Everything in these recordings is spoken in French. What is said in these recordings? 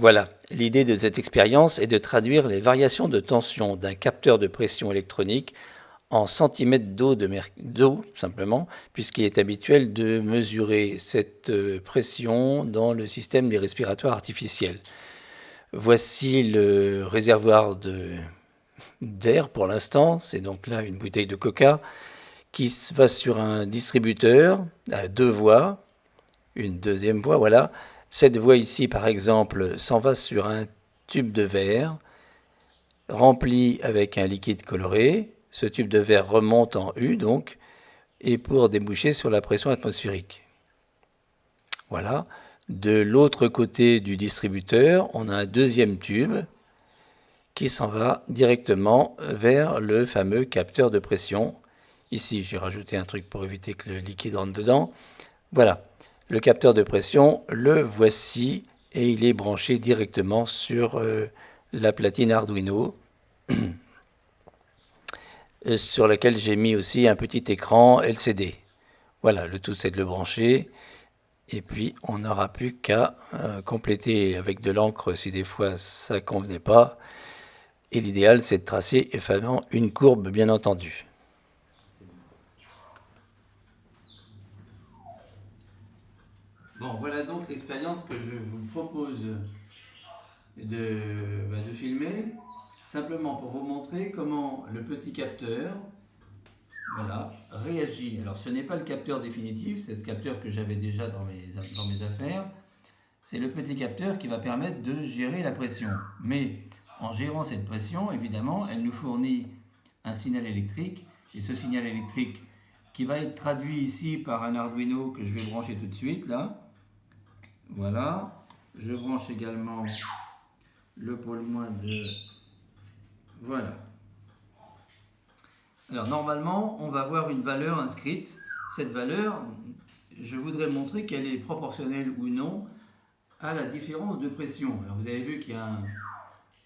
Voilà, l'idée de cette expérience est de traduire les variations de tension d'un capteur de pression électronique en centimètres d'eau simplement, puisqu'il est habituel de mesurer cette pression dans le système des respiratoires artificiels. Voici le réservoir d'air pour l'instant, c'est donc là une bouteille de coca qui va sur un distributeur à 2 voies, une deuxième voie, voilà. Cette voie ici, par exemple, s'en va sur un tube de verre rempli avec un liquide coloré. Ce tube de verre remonte en U, donc, et pour déboucher sur la pression atmosphérique. Voilà. De l'autre côté du distributeur, on a un deuxième tube qui s'en va directement vers le fameux capteur de pression. Ici, j'ai rajouté un truc pour éviter que le liquide rentre dedans. Voilà. Le capteur de pression, le voici, et il est branché directement sur la platine Arduino, sur laquelle j'ai mis aussi un petit écran LCD. Voilà, le tout c'est de le brancher, et puis on n'aura plus qu'à compléter avec de l'encre si des fois ça ne convenait pas. Et l'idéal c'est de tracer effectivement une courbe, bien entendu. Bon, voilà donc l'expérience que je vous propose de filmer, simplement pour vous montrer comment le petit capteur, voilà, réagit. Alors ce n'est pas le capteur définitif, c'est ce capteur que j'avais déjà dans mes affaires. C'est le petit capteur qui va permettre de gérer la pression. Mais en gérant cette pression, évidemment, elle nous fournit un signal électrique. Et ce signal électrique qui va être traduit ici par un Arduino que je vais brancher tout de suite, là. Voilà. Je branche également le pôle moins de... Voilà. Alors normalement, on va avoir une valeur inscrite. Cette valeur, je voudrais montrer qu'elle est proportionnelle ou non à la différence de pression. Alors vous avez vu qu'il y a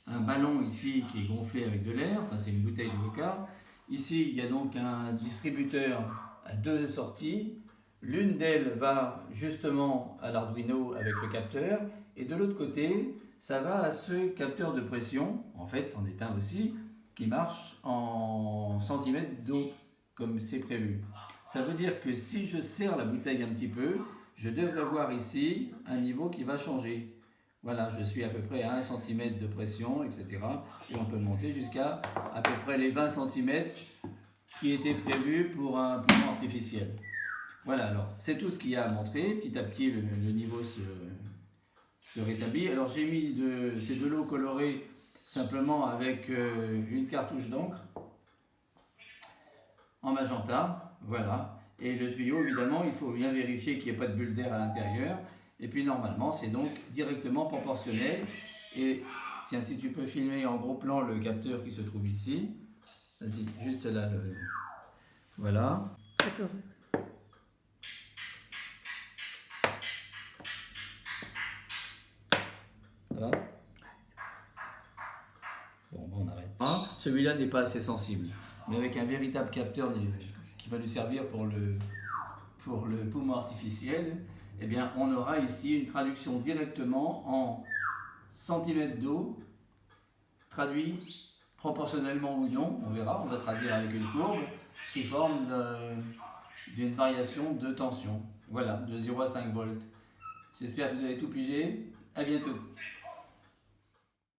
un ballon ici qui est gonflé avec de l'air, enfin c'est une bouteille de coca. Ici, il y a donc un distributeur à 2 sorties. L'une d'elles va justement à l'Arduino avec le capteur, et de l'autre côté, ça va à ce capteur de pression, en fait c'en est un aussi, qui marche en centimètres d'eau, comme c'est prévu. Ça veut dire que si je serre la bouteille un petit peu, je devrais voir ici un niveau qui va changer. Voilà, je suis à peu près à 1 cm de pression, etc. Et on peut monter jusqu'à à peu près les 20 cm qui étaient prévus pour un poumon artificiel. Voilà, alors c'est tout ce qu'il y a à montrer. Petit à petit, le niveau se rétablit. Alors j'ai mis c'est de l'eau colorée simplement avec une cartouche d'encre en magenta. Voilà. Et le tuyau, évidemment, il faut bien vérifier qu'il n'y ait pas de bulle d'air à l'intérieur. Et puis normalement, c'est donc directement proportionnel. Et tiens, si tu peux filmer en gros plan le capteur qui se trouve ici. Vas-y, juste là. Voilà. Voilà. Bon, on arrête. Celui-là n'est pas assez sensible. Mais avec un véritable capteur qui va nous servir pour le poumon artificiel, eh bien, on aura ici une traduction directement en centimètres d'eau, traduit proportionnellement ou non, on verra, on va traduire avec une courbe, sous forme d'une variation de tension. Voilà, de 0 à 5 volts. J'espère que vous avez tout pigé. À bientôt.